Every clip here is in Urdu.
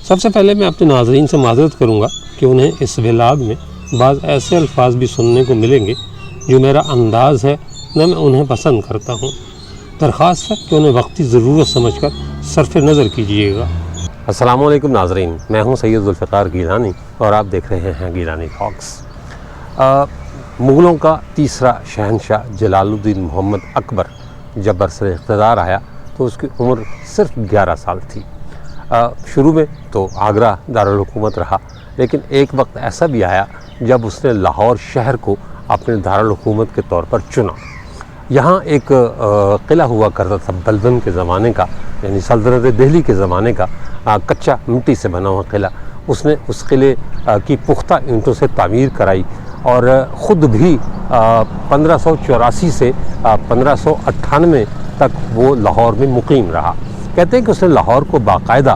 سب سے پہلے میں اپنے ناظرین سے معذرت کروں گا کہ انہیں اس ولاگ میں بعض ایسے الفاظ بھی سننے کو ملیں گے جو میرا انداز ہے نہ میں انہیں پسند کرتا ہوں۔ درخواست ہے کہ انہیں وقتی ضرورت سمجھ کر صرف نظر کیجیے گا۔ السلام علیکم ناظرین، میں ہوں سید ذوالفقار گیلانی اور آپ دیکھ رہے ہیں گیلانی ٹاکس۔ مغلوں کا تیسرا شہنشاہ جلال الدین محمد اکبر جب برسر اقتدار آیا تو اس کی عمر صرف 11 سال تھی۔ شروع میں تو آگرہ دارالحکومت رہا، لیکن ایک وقت ایسا بھی آیا جب اس نے لاہور شہر کو اپنے دارالحکومت کے طور پر چنا۔ یہاں ایک قلعہ ہوا کرتا تھا بلبن کے زمانے کا، یعنی سلطنت دہلی کے زمانے کا کچا مٹی سے بنا ہوا قلعہ۔ اس نے اس قلعے کی پختہ اینٹوں سے تعمیر کرائی اور خود بھی 1584 سے 1598 تک وہ لاہور میں مقیم رہا۔ کہتے ہیں کہ اس نے لاہور کو باقاعدہ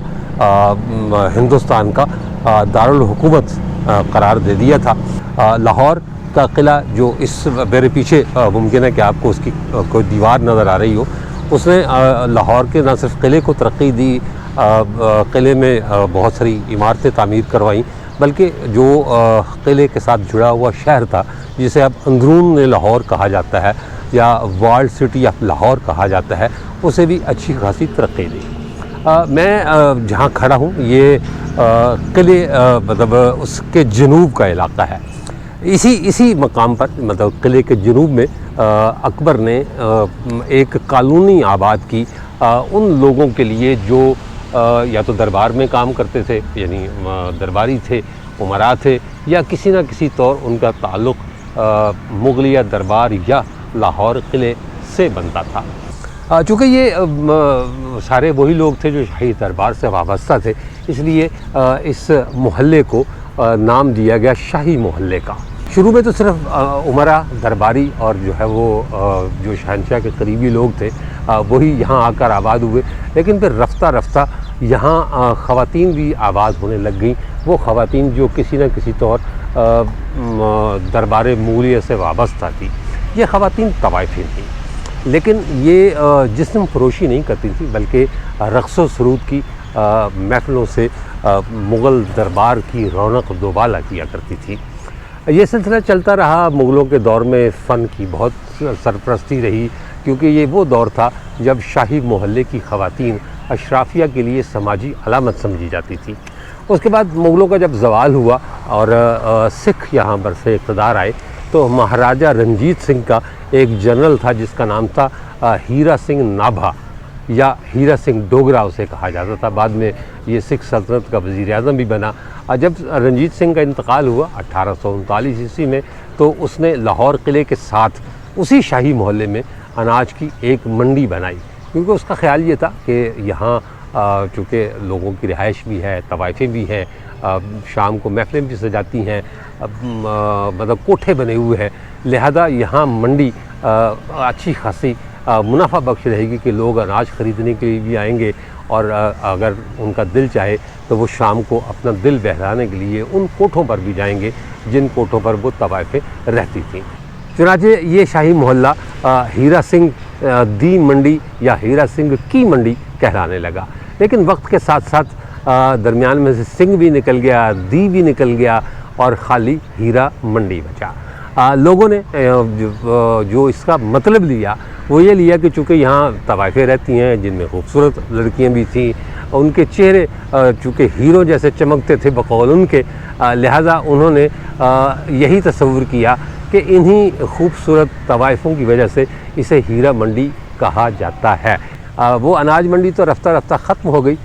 ہندوستان کا دارالحکومت قرار دے دیا تھا۔ لاہور کا قلعہ جو اس میرے پیچھے ممکن ہے کہ آپ کو اس کی کوئی دیوار نظر آ رہی ہو، اس نے لاہور کے نہ صرف قلعے کو ترقی دی، قلعے میں بہت ساری عمارتیں تعمیر کروائیں، بلکہ جو قلعے کے ساتھ جڑا ہوا شہر تھا جسے اب اندرون لاہور کہا جاتا ہے یا ورلڈ سٹی آف لاہور کہا جاتا ہے، اسے بھی اچھی خاصی ترقی دی۔ میں جہاں کھڑا ہوں یہ قلعے مطلب اس کے جنوب کا علاقہ ہے۔ اسی مقام پر مطلب قلعے کے جنوب میں اکبر نے ایک کالونی آباد کی ان لوگوں کے لیے جو یا تو دربار میں کام کرتے تھے، یعنی درباری تھے، امراء تھے، یا کسی نہ کسی طور ان کا تعلق مغلیہ دربار یا لاہور قلعے سے بنتا تھا۔ چونکہ یہ سارے وہی لوگ تھے جو شاہی دربار سے وابستہ تھے، اس لیے اس محلے کو نام دیا گیا شاہی محلے کا۔ شروع میں تو صرف امراء، درباری اور جو ہے وہ جو شہنشاہ کے قریبی لوگ تھے وہی یہاں آ کر آباد ہوئے، لیکن پھر رفتہ رفتہ یہاں خواتین بھی آباد ہونے لگ گئیں، وہ خواتین جو کسی نہ کسی طور دربار مغلیہ سے وابستہ تھی۔ یہ خواتین طوائفی تھیں، لیکن یہ جسم فروشی نہیں کرتی تھی، بلکہ رقص و سرود کی محفلوں سے مغل دربار کی رونق دوبالا کیا کرتی تھی۔ یہ سلسلہ چلتا رہا۔ مغلوں کے دور میں فن کی بہت سرپرستی رہی، کیونکہ یہ وہ دور تھا جب شاہی محلے کی خواتین اشرافیہ کے لیے سماجی علامت سمجھی جاتی تھی۔ اس کے بعد مغلوں کا جب زوال ہوا اور سکھ یہاں برسر اقتدار آئے تو مہاراجہ رنجیت سنگھ کا ایک جنرل تھا جس کا نام تھا ہیرا سنگھ نابھا یا ہیرا سنگھ ڈوگرا اسے کہا جاتا تھا۔ بعد میں یہ سکھ سلطنت کا وزیر اعظم بھی بنا۔ جب رنجیت سنگھ کا انتقال ہوا 1839 عیسوی میں تو اس نے لاہور قلعے کے ساتھ اسی شاہی محلے میں اناج کی ایک منڈی بنائی، کیونکہ اس کا خیال یہ تھا کہ یہاں چونکہ لوگوں کی رہائش بھی ہے، طوائفیں بھی ہیں، شام کو محفلیں بھی سجاتی ہیں، مطلب کوٹھے بنے ہوئے ہیں، لہذا یہاں منڈی اچھی خاصی منافع بخش رہے گی کہ لوگ اناج خریدنے کے لیے بھی آئیں گے، اور اگر ان کا دل چاہے تو وہ شام کو اپنا دل بہلانے کے لیے ان کوٹھوں پر بھی جائیں گے جن کوٹھوں پر وہ طوائفیں رہتی تھیں۔ چنانچہ یہ شاہی محلہ ہیرا سنگھ دی منڈی یا ہیرا سنگھ کی منڈی کہلانے لگا، لیکن وقت کے ساتھ ساتھ درمیان میں سے سنگھ بھی نکل گیا، دی بھی نکل گیا اور خالی ہیرا منڈی بچا۔ لوگوں نے جو اس کا مطلب لیا وہ یہ لیا کہ چونکہ یہاں طوائفیں رہتی ہیں جن میں خوبصورت لڑکیاں بھی تھیں، ان کے چہرے چونکہ ہیروں جیسے چمکتے تھے بقول ان کے، لہٰذا انہوں نے یہی تصور کیا کہ انہی خوبصورت طوائفوں کی وجہ سے اسے ہیرا منڈی کہا جاتا ہے۔ وہ اناج منڈی تو رفتہ رفتہ ختم ہو گئی،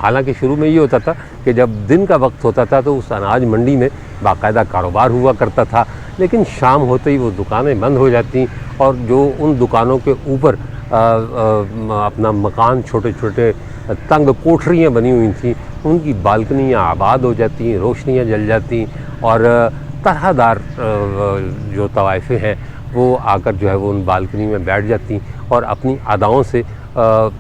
حالانکہ شروع میں یہ ہوتا تھا کہ جب دن کا وقت ہوتا تھا تو اس اناج منڈی میں باقاعدہ کاروبار ہوا کرتا تھا، لیکن شام ہوتے ہی وہ دکانیں بند ہو جاتی اور جو ان دکانوں کے اوپر اپنا مکان چھوٹے چھوٹے تنگ کوٹھریاں بنی ہوئی تھیں ان کی بالکنیاں آباد ہو جاتی، روشنیاں جل جاتی اور طرح دار جو طوائفیں ہیں وہ آ کر جو ہے وہ ان بالکنی میں بیٹھ جاتی اور اپنی اداؤں سے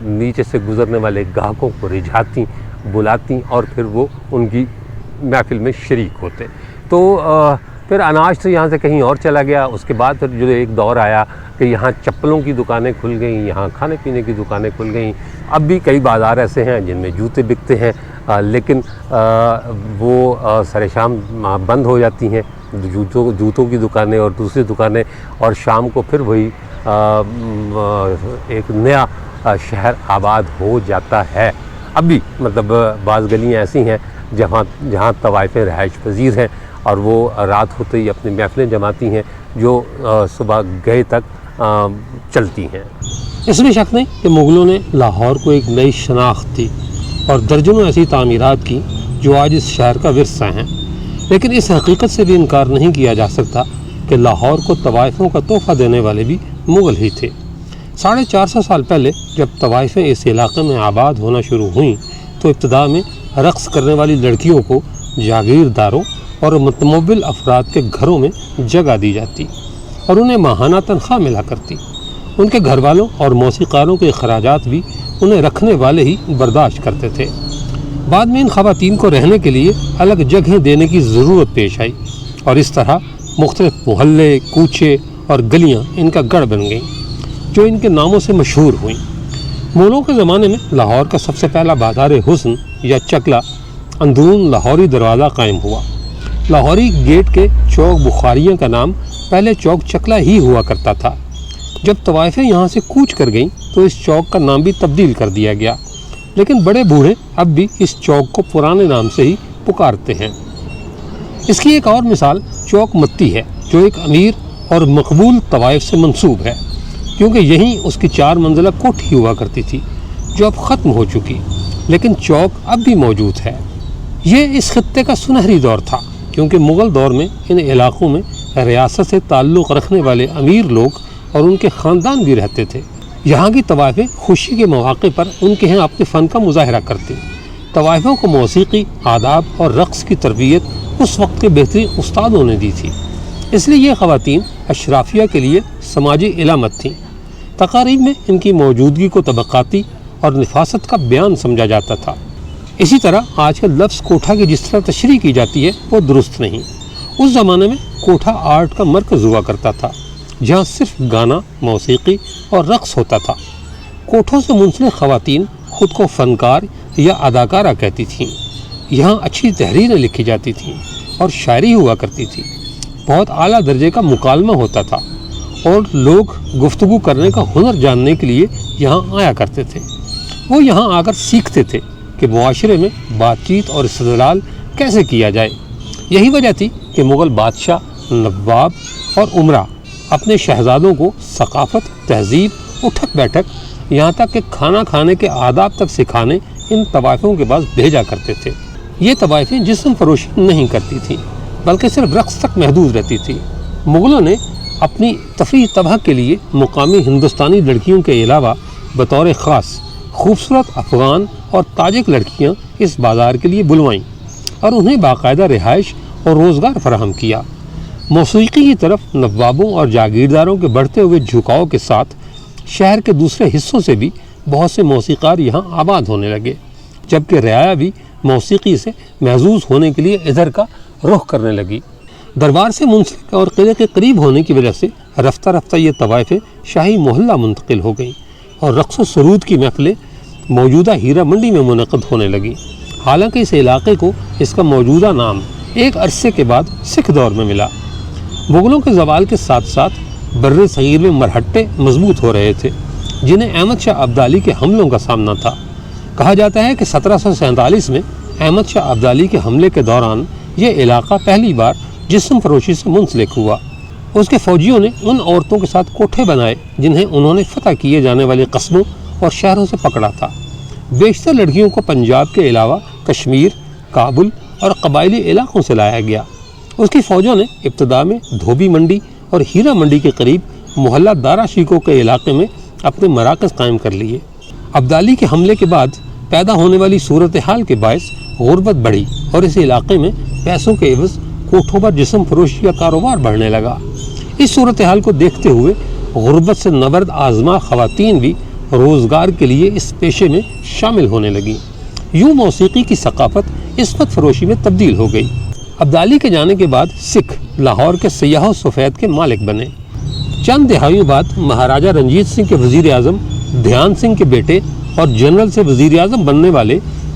نیچے سے گزرنے والے گاہکوں کو رجھاتی، بلاتی اور پھر وہ ان کی محفل میں شریک ہوتے۔ تو پھر اناج تو یہاں سے کہیں اور چلا گیا۔ اس کے بعد پھر جو ایک دور آیا کہ یہاں چپلوں کی دکانیں کھل گئیں، یہاں کھانے پینے کی دکانیں کھل گئیں۔ اب بھی کئی بازار ایسے ہیں جن میں جوتے بکتے ہیں، لیکن وہ سر شام بند ہو جاتی ہیں، جوتوں کی دکانیں اور دوسری دکانیں، اور شام کو پھر وہی ایک نیا شہر آباد ہو جاتا ہے۔ اب بھی مطلب بعض گلیاں ایسی ہیں جہاں طوائفیں رہائش پذیر ہیں اور وہ رات ہوتے ہی اپنی محفلیں جماتی ہیں جو صبح گئے تک چلتی ہیں۔ اس میں شک نہیں کہ مغلوں نے لاہور کو ایک نئی شناخت دی اور درجنوں ایسی تعمیرات کی جو آج اس شہر کا ورثہ ہیں، لیکن اس حقیقت سے بھی انکار نہیں کیا جا سکتا کہ لاہور کو طوائفوں کا تحفہ دینے والے بھی مغل ہی تھے۔ 450 سال پہلے جب طوائفیں اس علاقے میں آباد ہونا شروع ہوئیں تو ابتدا میں رقص کرنے والی لڑکیوں کو جاگیرداروں اور متمول افراد کے گھروں میں جگہ دی جاتی اور انہیں ماہانہ تنخواہ ملا کرتی۔ ان کے گھر والوں اور موسیقاروں کے اخراجات بھی انہیں رکھنے والے ہی برداشت کرتے تھے۔ بعد میں ان خواتین کو رہنے کے لیے الگ جگہیں دینے کی ضرورت پیش آئی اور اس طرح مختلف محلے، کوچے اور گلیاں ان کا گڑھ بن گئیں جو ان کے ناموں سے مشہور ہوئیں۔ مغلوں کے زمانے میں لاہور کا سب سے پہلا بازار حسن یا چکلا اندرون لاہوری دروازہ قائم ہوا۔ لاہوری گیٹ کے چوک بخاریاں کا نام پہلے چوک چکلا ہی ہوا کرتا تھا۔ جب طوائفیں یہاں سے کوچ کر گئیں تو اس چوک کا نام بھی تبدیل کر دیا گیا، لیکن بڑے بوڑھے اب بھی اس چوک کو پرانے نام سے ہی پکارتے ہیں۔ اس کی ایک اور مثال چوک متی ہے جو ایک امیر اور مقبول طوائف سے منسوب ہے، کیونکہ یہیں اس کی 4 منزلہ کوٹھی ہوا کرتی تھی جو اب ختم ہو چکی، لیکن چوک اب بھی موجود ہے۔ یہ اس خطے کا سنہری دور تھا کیونکہ مغل دور میں ان علاقوں میں ریاست سے تعلق رکھنے والے امیر لوگ اور ان کے خاندان بھی رہتے تھے۔ یہاں کی طوائفیں خوشی کے مواقع پر ان کے ہاں اپنے فن کا مظاہرہ کرتی۔ طوائفوں کو موسیقی، آداب اور رقص کی تربیت اس وقت کے بہترین استادوں نے دی تھی، اس لیے یہ خواتین اشرافیہ کے لیے سماجی علامت تھیں۔ تقاریب میں ان کی موجودگی کو طبقاتی اور نفاست کا بیان سمجھا جاتا تھا۔ اسی طرح آج کل لفظ کوٹھا کی جس طرح تشریح کی جاتی ہے وہ درست نہیں۔ اس زمانے میں کوٹھا آرٹ کا مرکز ہوا کرتا تھا جہاں صرف گانا، موسیقی اور رقص ہوتا تھا۔ کوٹھوں سے منسلک خواتین خود کو فنکار یا اداکارہ کہتی تھیں۔ یہاں اچھی تحریریں لکھی جاتی تھیں اور شاعری ہوا کرتی تھی۔ بہت اعلیٰ درجے کا مکالمہ ہوتا تھا اور لوگ گفتگو کرنے کا ہنر جاننے کے لیے یہاں آیا کرتے تھے۔ وہ یہاں آ کر سیکھتے تھے کہ معاشرے میں بات چیت اور استدلال کیسے کیا جائے۔ یہی وجہ تھی کہ مغل بادشاہ، نواب اور امراء اپنے شہزادوں کو ثقافت، تہذیب، اٹھک بیٹھک یہاں تک کہ کھانا کھانے کے آداب تک سکھانے ان طوائفوں کے پاس بھیجا کرتے تھے۔ یہ طوائفیں جسم فروشی نہیں کرتی تھیں بلکہ صرف رقص تک محدود رہتی تھی۔ مغلوں نے اپنی تفریح تباہ کے لیے مقامی ہندوستانی لڑکیوں کے علاوہ بطور خاص خوبصورت افغان اور تاجک لڑکیاں اس بازار کے لیے بلوائیں اور انہیں باقاعدہ رہائش اور روزگار فراہم کیا۔ موسیقی کی طرف نوابوں اور جاگیرداروں کے بڑھتے ہوئے جھکاؤ کے ساتھ شہر کے دوسرے حصوں سے بھی بہت سے موسیقار یہاں آباد ہونے لگے، جبکہ رعایا بھی موسیقی سے محظوظ ہونے کے لیے ادھر کا رخ کرنے لگی۔ دربار سے منسلک اور قلعے کے قریب ہونے کی وجہ سے رفتہ رفتہ یہ طوائفیں شاہی محلہ منتقل ہو گئیں اور رقص و سرود کی محفلیں موجودہ ہیرا منڈی میں منعقد ہونے لگیں۔ حالانکہ اس علاقے کو اس کا موجودہ نام ایک عرصے کے بعد سکھ دور میں ملا۔ مغلوں کے زوال کے ساتھ ساتھ بر صغیر میں مرہٹے مضبوط ہو رہے تھے جنہیں احمد شاہ ابدالی کے حملوں کا سامنا تھا۔ کہا جاتا ہے کہ 1747 میں احمد شاہ ابدالی کے حملے کے دوران یہ علاقہ پہلی بار جسم فروشی سے منسلک ہوا۔ اس کے فوجیوں نے ان عورتوں کے ساتھ کوٹھے بنائے جنہیں انہوں نے فتح کیے جانے والے قصبوں اور شہروں سے پکڑا تھا۔ بیشتر لڑکیوں کو پنجاب کے علاوہ کشمیر، کابل اور قبائلی علاقوں سے لایا گیا۔ اس کی فوجوں نے ابتدا میں دھوبی منڈی اور ہیرا منڈی کے قریب محلہ دارا شیکو کے علاقے میں اپنے مراکز قائم کر لیے۔ ابدالی کے حملے کے بعد پیدا ہونے والی صورتحال کے باعث غربت بڑھی اور اس علاقے میں پیسوں کے عوض کوٹھوں پر جسم فروشی کا کاروبار بڑھنے لگا۔ اس صورتحال کو دیکھتے ہوئے غربت سے نبرد آزما خواتین بھی روزگار کے لیے اس پیشے میں شامل ہونے لگیں۔ یوں موسیقی کی ثقافت عصمت فروشی میں تبدیل ہو گئی۔ ابدالی کے جانے کے بعد سکھ لاہور کے سیاح و سفید کے مالک بنے۔ چند دہائیوں بعد مہاراجہ رنجیت سنگھ کے وزیر اعظم دھیان سنگھ کے بیٹے اور جنرل سے وزیر اعظم بننے والے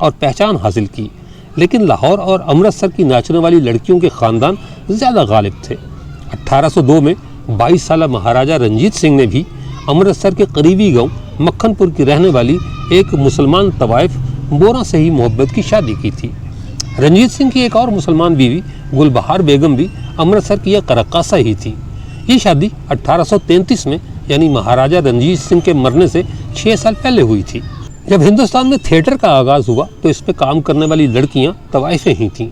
اور پہچان حاصل کی، لیکن لاہور اور امرتسر کی ناچنے والی لڑکیوں کے خاندان زیادہ غالب تھے۔ 1802 میں 22 سالہ مہاراجہ رنجیت سنگھ نے بھی امرتسر کے قریبی گاؤں مکھن پور کی رہنے والی ایک مسلمان طوائف بورا سے ہی محبت کی شادی کی تھی۔ رنجیت سنگھ کی ایک اور مسلمان بیوی گل بہار بیگم بھی امرتسر کی ایک رقاصہ ہی تھی۔ یہ شادی 1833 میں یعنی مہاراجہ رنجیت سنگھ کے مرنے سے 6 سال پہلے ہوئی تھی۔ جب ہندوستان میں تھیٹر کا آغاز ہوا تو اس پہ کام کرنے والی لڑکیاں طوائفیں ہی تھیں۔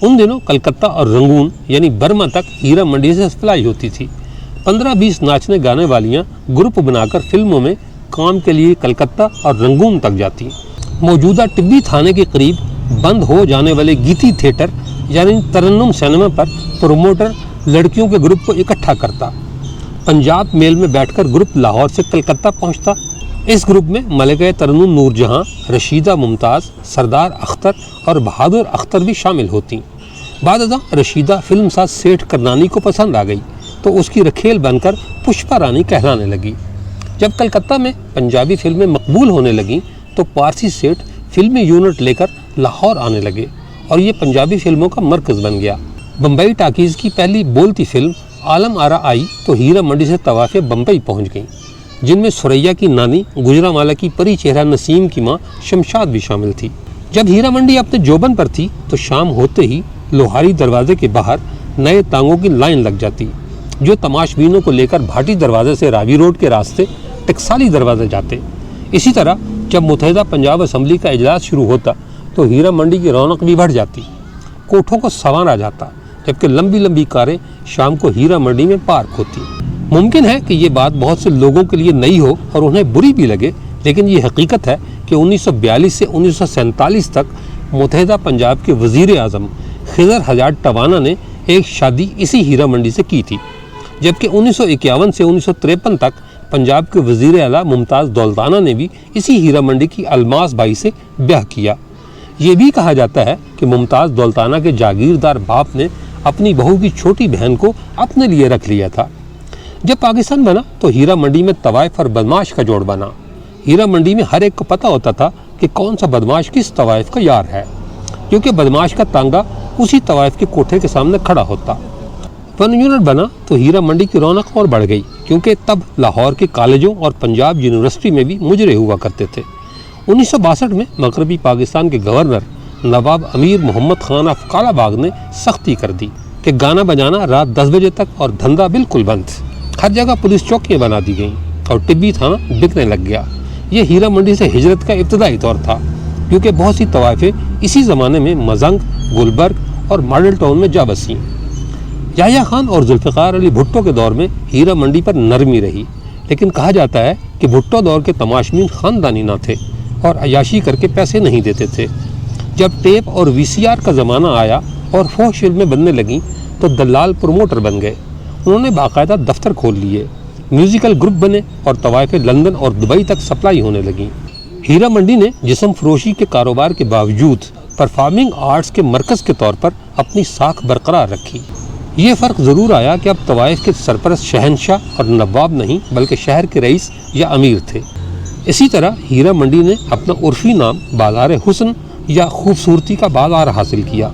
ان دنوں کلکتہ اور رنگون یعنی برما تک ہیرا منڈی سے سپلائی ہوتی تھی۔ 15-20 ناچنے گانے والیاں گروپ بنا کر فلموں میں کام کے لیے کلکتہ اور رنگون تک جاتی۔ موجودہ ٹبی تھانے کے قریب بند ہو جانے والے گیتی تھیٹر یعنی ترنم سینما پر پروموٹر لڑکیوں کے گروپ کو اکٹھا کرتا۔ پنجاب میل میں بیٹھ کر گروپ لاہور سے کلکتہ پہنچتا۔ اس گروپ میں ملکہ ترنم نور جہاں، رشیدہ ممتاز، سردار اختر اور بہادر اختر بھی شامل ہوتیں۔ بعد ازاں رشیدہ فلم ساز سیٹھ کرنانی کو پسند آ گئی تو اس کی رکھیل بن کر پشپا رانی کہلانے لگی۔ جب کلکتہ میں پنجابی فلمیں مقبول ہونے لگیں تو پارسی سیٹھ فلمی یونٹ لے کر لاہور آنے لگے اور یہ پنجابی فلموں کا مرکز بن گیا۔ بمبئی ٹاکیز کی پہلی بولتی فلم عالم آرا آئی تو ہیرا منڈی سے طوائفیں بمبئی پہنچ گئیں، جن میں سریا کی نانی گجرانوالہ کی پری چہرہ نسیم کی ماں شمشاد بھی شامل تھی۔ جب ہیرا منڈی اپنے جوبن پر تھی تو شام ہوتے ہی لوہاری دروازے کے باہر نئے تانگوں کی لائن لگ جاتی جو تماش بینوں کو لے کر بھاٹی دروازے سے راوی روڈ کے راستے ٹکسالی دروازے جاتے۔ اسی طرح جب متحدہ پنجاب اسمبلی کا اجلاس شروع ہوتا تو ہیرا منڈی کی رونق بھی بڑھ جاتی، کوٹھوں کو سنوارا جاتا، جبکہ لمبی لمبی کاریں شام کو ہیرا منڈی میں پارک ہوتی۔ ممکن ہے کہ یہ بات بہت سے لوگوں کے لیے نئی ہو اور انہیں بری بھی لگے، لیکن یہ حقیقت ہے کہ 1942 سے 1947 تک متحدہ پنجاب کے وزیر اعظم خضر حجاج ٹوانا نے ایک شادی اسی ہیرا منڈی سے کی تھی، جبکہ 1951 سے 1953 تک پنجاب کے وزیر اعلیٰ ممتاز دولتانہ نے بھی اسی ہیرا منڈی کی الماس بائی سے بیاہ کیا۔ یہ بھی کہا جاتا ہے کہ ممتاز دولتانہ کے جاگیردار باپ نے اپنی بہو کی چھوٹی بہن کو اپنے لیے رکھ لیا تھا۔ جب پاکستان بنا تو ہیرا منڈی میں طوائف اور بدماش کا جوڑ بنا۔ ہیرا منڈی میں ہر ایک کو پتہ ہوتا تھا کہ کون سا بدماش کس طوائف کا یار ہے، کیونکہ بدماش کا تانگا اسی طوائف کے کوٹھے کے سامنے کھڑا ہوتا۔ ون یونٹ بنا تو ہیرا منڈی کی رونق اور بڑھ گئی، کیونکہ تب لاہور کے کالجوں اور پنجاب یونیورسٹی میں بھی مجرے ہوا کرتے تھے۔ 1962 میں مغربی پاکستان کے governor Nawab Amir Muhammad Khan of Kala Bagh نے سختی کر دی کہ گانا بجانا رات 10 بجے تک اور دھندا بالکل بند۔ ہر جگہ پولیس چوکیاں بنا دی گئیں اور ٹبی تھانہ بکنے لگ گیا۔ یہ ہیرا منڈی سے ہجرت کا ابتدائی دور تھا، کیونکہ بہت سی طوائفیں اسی زمانے میں مزنگ، گلبرگ اور ماڈل ٹاؤن میں جا بسیں۔ یحییٰ خان اور ذوالفقار علی بھٹو کے دور میں ہیرا منڈی پر نرمی رہی، لیکن کہا جاتا ہے کہ بھٹو دور کے تماشبین خاندانی نہ تھے اور عیاشی کر کے پیسے نہیں دیتے تھے۔ جب ٹیپ اور VCR کا زمانہ آیا اور فوش فلمیں بننے لگیں تو دلال پروموٹر بن گئے۔ انہوں نے باقاعدہ دفتر کھول لیے، میوزیکل گروپ بنے اور طوائفیں لندن اور دبئی تک سپلائی ہونے لگیں۔ ہیرا منڈی نے جسم فروشی کے کاروبار کے باوجود پرفارمنگ آرٹس کے مرکز کے طور پر اپنی ساکھ برقرار رکھی۔ یہ فرق ضرور آیا کہ اب طوائف کے سرپرست شہنشاہ اور نواب نہیں بلکہ شہر کے رئیس یا امیر تھے۔ اسی طرح ہیرا منڈی نے اپنا عرفی نام بازار حسن یا خوبصورتی کا بازار حاصل کیا۔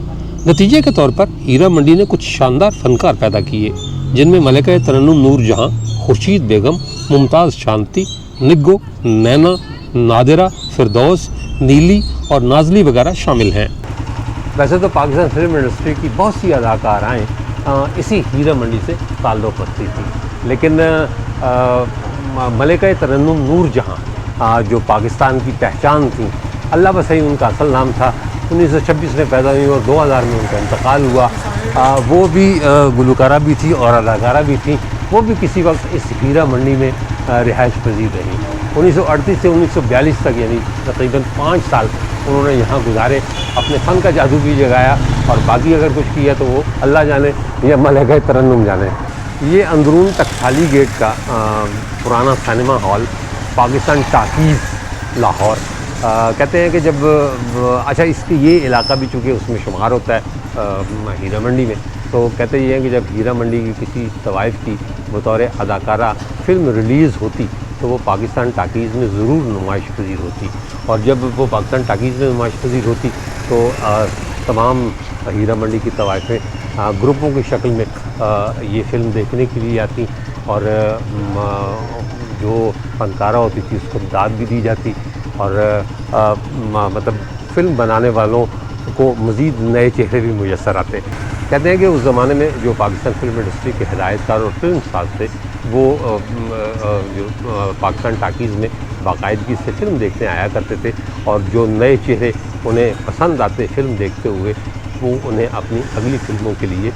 نتیجے کے طور پر ہیرا منڈی نے کچھ شاندار فنکار پیدا کیے، جن میں ملکہ ترنم نور جہاں، خورشید بیگم، ممتاز شانتی، نگو، نینا، نادرہ، فردوس، نیلی اور نازلی وغیرہ شامل ہیں۔ ویسے تو پاکستان فلم انڈسٹری کی بہت سی اداکارائیں اسی ہیرا منڈی سے تعلق رکھتی تھیں، لیکن ملکہ ترنم نور جہاں جو پاکستان کی پہچان تھیں، اللہ بسئی ان کا اصل نام تھا، 1926 میں پیدا ہوئی اور 2000 میں ان کا انتقال ہوا۔ وہ بھی گلوکارہ بھی تھی اور اداکارہ بھی تھیں۔ وہ بھی کسی وقت اس ہیرا منڈی میں رہائش پذیر رہی۔ 1938 سے 1942 تک یعنی تقریباً 5 سال انہوں نے یہاں گزارے، اپنے فن کا جادو بھی جگایا، اور باقی اگر کچھ کیا تو وہ اللہ جانے یا ملکہ ترنم جانے۔ یہ اندرون ٹکسالی گیٹ کا پرانا cinema hall Pakistan talkies Lahore, کہتے ہیں کہ جب اچھا اس کی یہ علاقہ بھی چونکہ اس میں شمار ہوتا ہے ہیرا منڈی میں، تو کہتے یہ ہیں کہ جب ہیرا منڈی کی کسی طوائف کی بطور اداکارہ فلم ریلیز ہوتی تو وہ پاکستان ٹاکیز میں ضرور نمائش پذیر ہوتی، اور جب وہ پاکستان ٹاکیز میں نمائش پذیر ہوتی تو تمام ہیرا منڈی کی طوائفیں گروپوں کی شکل میں یہ فلم دیکھنے کے لیے آتی، اور جو فنکارہ ہوتی تھی اس کو داد بھی دی جاتی، اور مطلب فلم بنانے والوں کو مزید نئے چہرے بھی میسر آتے۔ کہتے ہیں کہ اس زمانے میں جو پاکستان فلم انڈسٹری کے ہدایت کار اور فلم ساز تھے وہ جو پاکستان ٹاکیز میں باقاعدگی سے فلم دیکھنے آیا کرتے تھے، اور جو نئے چہرے انہیں پسند آتے فلم دیکھتے ہوئے وہ انہیں اپنی اگلی فلموں کے لیے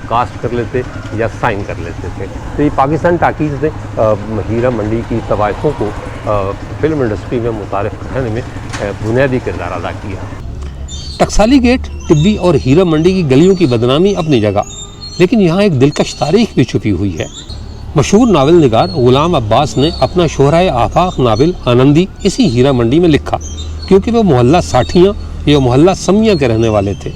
کاسٹ کر لیتے یا سائن کر لیتے تھے۔ تو یہ پاکستان ٹاکیز نے ہیرا منڈی کی طوائفوں کو فلم انڈسٹری میں متعارف کرانے میں بنیادی کردار ادا کیا۔ ٹکسالی گیٹ، ٹبی اور ہیرا منڈی کی گلیوں کی بدنامی اپنی جگہ، لیکن یہاں ایک دلکش تاریخ بھی چھپی ہوئی ہے۔ مشہور ناول نگار غلام عباس نے اپنا شہرۂ آفاق ناول آنندی اسی ہیرا منڈی میں لکھا، کیونکہ وہ محلہ ساٹھیاں یا محلہ سمیاں کے رہنے والے تھے۔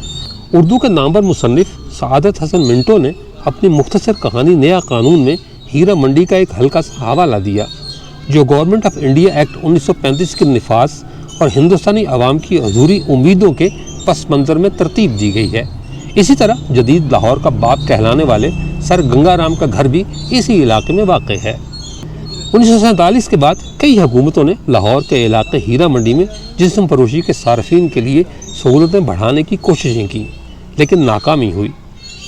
اردو کے نامور مصنف سعادت حسن منٹو نے اپنی مختصر کہانی نیا قانون میں ہیرا منڈی کا ایک ہلکا سا حوالہ دیا، جو گورنمنٹ آف انڈیا ایکٹ 1935 کے نفاذ اور ہندوستانی عوام کی ادھوری امیدوں کے پس منظر میں ترتیب دی گئی ہے۔ اسی طرح جدید لاہور کا باپ کہلانے والے سر گنگا رام کا گھر بھی اسی علاقے میں واقع ہے۔ 1947 کے بعد کئی حکومتوں نے لاہور کے علاقے ہیرا منڈی میں جسم فروشی کے صارفین کے لیے سہولتیں بڑھانے کی کوششیں کی، لیکن ناکامی ہوئی۔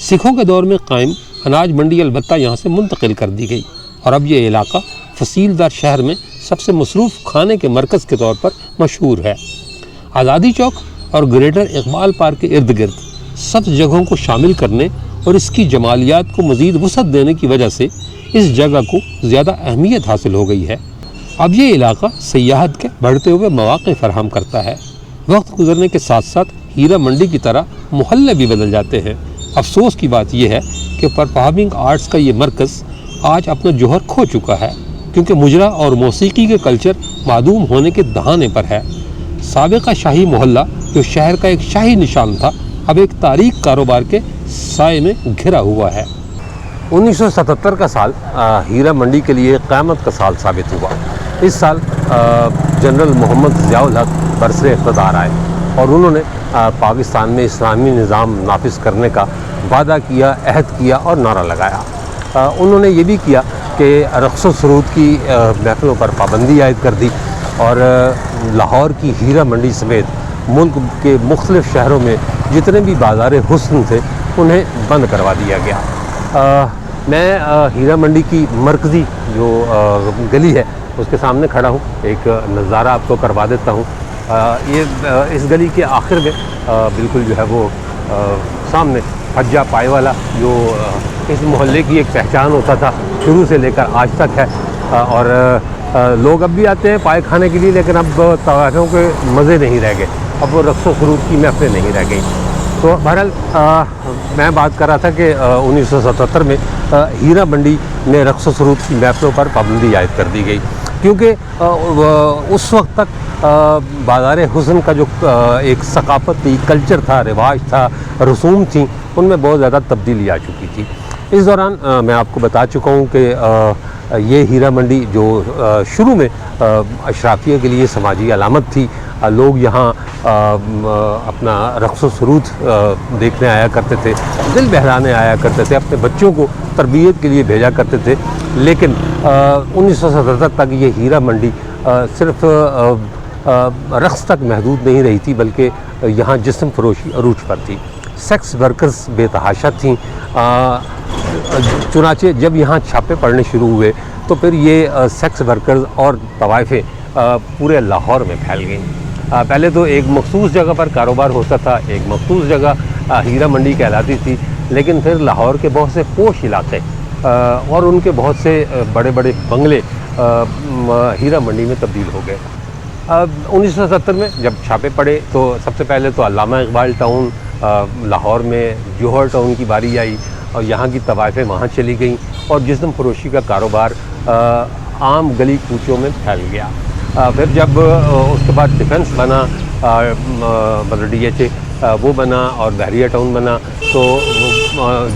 سکھوں کے دور میں قائم اناج منڈی البتہ یہاں سے منتقل کر دی گئی، اور اب یہ علاقہ فصیلدار شہر میں سب سے مصروف کھانے کے مرکز کے طور پر مشہور ہے۔ آزادی چوک اور گریٹر اقبال پارک کے ارد گرد سبز جگہوں کو شامل کرنے اور اس کی جمالیات کو مزید وسعت دینے کی وجہ سے اس جگہ کو زیادہ اہمیت حاصل ہو گئی ہے۔ اب یہ علاقہ سیاحت کے بڑھتے ہوئے مواقع فراہم کرتا ہے۔ وقت گزرنے کے ساتھ ساتھ ہیرا منڈی کی طرح محلے بھی بدل جاتے ہیں۔ افسوس کی بات یہ ہے کہ پرفارمنگ آرٹس کا یہ مرکز آج اپنا جوہر کھو چکا ہے، کیونکہ مجرا اور موسیقی کے کلچر معدوم ہونے کے دہانے پر ہے۔ سابقہ شاہی محلہ جو شہر کا ایک شاہی نشان تھا، اب ایک تاریک کاروبار کے سائے میں گھرا ہوا ہے۔ 1977 کا سال ہیرا منڈی کے لیے قیامت کا سال ثابت ہوا۔ اس سال جنرل محمد ضیاء الحق برسر اقتدار آئے، اور انہوں نے پاکستان میں اسلامی نظام نافذ کرنے کا وعدہ کیا، عہد کیا اور نعرہ لگایا۔ انہوں نے یہ بھی کیا کہ رقص و سرود کی محفلوں پر پابندی عائد کر دی، اور لاہور کی ہیرا منڈی سمیت ملک کے مختلف شہروں میں جتنے بھی بازار حسن تھے انہیں بند کروا دیا گیا۔ میں ہیرا منڈی کی مرکزی جو گلی ہے اس کے سامنے کھڑا ہوں، ایک نظارہ آپ کو کروا دیتا ہوں۔ یہ اس گلی کے آخر میں بالکل جو ہے وہ سامنے حجہ پائے والا جو اس محلے کی ایک پہچان ہوتا تھا شروع سے لے کر آج تک ہے، اور لوگ اب بھی آتے ہیں پائے کھانے کے لیے، لیکن اب طوائفوں کے مزے نہیں رہ گئے، اب وہ رقص و سرود کی محفلیں نہیں رہ گئیں۔ تو بہرحال میں بات کر رہا تھا کہ 1977 میں ہیرا منڈی میں رقص و سرود کی محفلوں پر پابندی عائد کر دی گئی، کیونکہ اس وقت تک بازار حسن کا جو ایک ثقافت تھی، کلچر تھا، رواج تھا، رسوم تھیں، ان میں بہت زیادہ تبدیلی آ چکی تھی۔ اس دوران میں آپ کو بتا چکا ہوں کہ یہ ہیرا منڈی جو شروع میں اشرافیہ کے لیے سماجی علامت تھی، لوگ یہاں اپنا رقص و سرود دیکھنے آیا کرتے تھے، دل بہلانے آیا کرتے تھے، اپنے بچوں کو تربیت کے لیے بھیجا کرتے تھے، لیکن 1977 تک یہ ہیرا منڈی صرف رقص تک محدود نہیں رہی تھی، بلکہ یہاں جسم فروشی عروج پر تھی، سیکس ورکرز بے تحاشا تھیں۔ چنانچہ جب یہاں چھاپے پڑنے شروع ہوئے تو پھر یہ سیکس ورکرز اور طوائفیں پورے لاہور میں پھیل گئیں۔ پہلے تو ایک مخصوص جگہ پر کاروبار ہوتا تھا، ایک مخصوص جگہ ہیرا منڈی کہلاتی تھی، لیکن پھر لاہور کے بہت سے پوش علاقے اور ان کے بہت سے بڑے بڑے بنگلے ہیرا منڈی میں تبدیل ہو گئے۔ 1970 میں جب چھاپے پڑے تو سب سے پہلے تو علامہ اقبال ٹاؤن لاہور میں جوہر ٹاؤن کی باری آئی، اور یہاں کی طوائفیں وہاں چلی گئیں، اور جسم فروشی کا کاروبار عام گلی کوچوں میں پھیل گیا۔ پھر جب اس کے بعد ڈیفنس بنا، مطلب DHA وہ بنا اور بحریہ ٹاؤن بنا، تو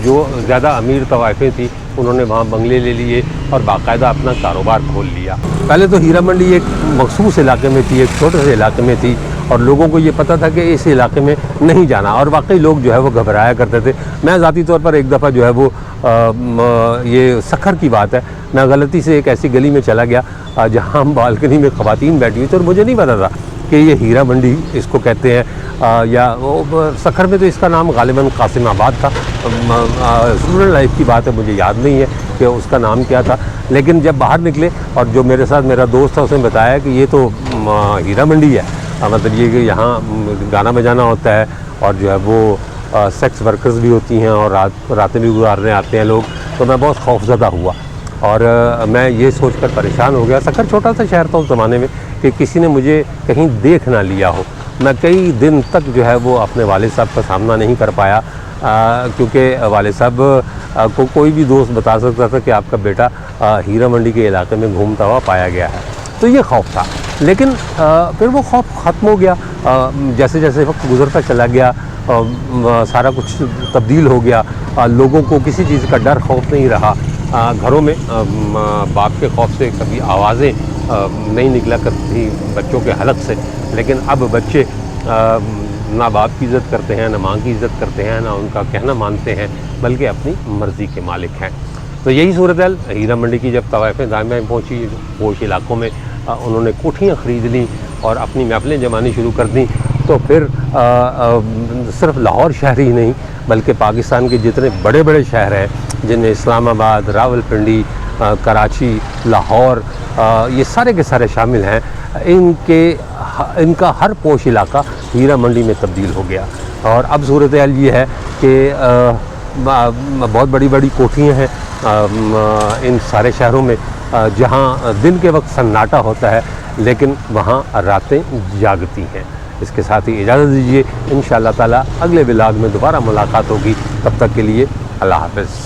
جو زیادہ امیر طوائفیں تھیں انہوں نے وہاں بنگلے لے لیے اور باقاعدہ اپنا کاروبار کھول لیا۔ پہلے تو ہیرا منڈی ایک مخصوص علاقے میں تھی، ایک چھوٹے سے علاقے میں تھی، اور لوگوں کو یہ پتہ تھا کہ اس علاقے میں نہیں جانا، اور واقعی لوگ جو ہے وہ گھبرایا کرتے تھے۔ میں ذاتی طور پر ایک دفعہ جو ہے وہ یہ سکھر کی بات ہے، میں غلطی سے ایک ایسی گلی میں چلا گیا جہاں بالکنی میں خواتین بیٹھی ہوئی تھیں، اور مجھے نہیں پتا تھا کہ یہ ہیرا منڈی اس کو کہتے ہیں، یا سکھر میں تو اس کا نام غالباً قاسم آباد تھا۔ اسٹوڈنٹ لائف کی بات ہے، مجھے یاد نہیں ہے کہ اس کا نام کیا تھا، لیکن جب باہر نکلے اور جو میرے ساتھ میرا دوست تھا اس نے بتایا کہ یہ تو ہیرا منڈی ہے، مطلب یہ کہ یہاں گانا بجانا ہوتا ہے اور جو ہے وہ سیکس ورکرز بھی ہوتی ہیں اور راتیں بھی گزارنے آتے ہیں لوگ، تو میں بہت خوفزدہ ہوا اور میں یہ سوچ کر پریشان ہو گیا۔ سکھر چھوٹا سا شہر تھا اس زمانے میں کہ کسی نے مجھے کہیں دیکھ نہ لیا ہو۔ میں کئی دن تک جو ہے وہ اپنے والد صاحب کا سامنا نہیں کر پایا، کیونکہ والد صاحب کو کوئی بھی دوست بتا سکتا تھا کہ آپ کا بیٹا ہیرا منڈی کے علاقے میں گھومتا ہوا پایا گیا ہے، تو یہ خوف تھا۔ لیکن پھر وہ خوف ختم ہو گیا، جیسے جیسے وقت گزرتا چلا گیا سارا کچھ تبدیل ہو گیا، لوگوں کو کسی چیز کا ڈر خوف نہیں رہا، گھروں میں باپ کے خوف سے کبھی آوازیں نہیں نکلا کرتی تھی بچوں کے حلق سے، لیکن اب بچے نہ باپ کی عزت کرتے ہیں، نہ ماں کی عزت کرتے ہیں، نہ ان کا کہنا مانتے ہیں، بلکہ اپنی مرضی کے مالک ہیں۔ تو یہی صورتحال ہیرا منڈی کی جب طوائفیں دائیں پہنچی، پوش علاقوں میں انہوں نے کوٹھیاں خرید لیں اور اپنی محفلیں جمانی شروع کر دیں، تو پھر صرف لاہور شہر ہی نہیں بلکہ پاکستان کے جتنے بڑے بڑے شہر ہیں، جن میں اسلام آباد، راول پنڈی، کراچی، لاہور، یہ سارے کے سارے شامل ہیں، ان کا ہر پوش علاقہ ہیرا منڈی میں تبدیل ہو گیا۔ اور اب صورتحال یہ ہے کہ بہت بڑی بڑی کوٹھیاں ہیں ان سارے شہروں میں، جہاں دن کے وقت سناٹا ہوتا ہے لیکن وہاں راتیں جاگتی ہیں۔ اس کے ساتھ ہی اجازت دیجیے، انشاءاللہ تعالی اگلے ولاگ میں دوبارہ ملاقات ہوگی، تب تک کے لیے اللہ حافظ۔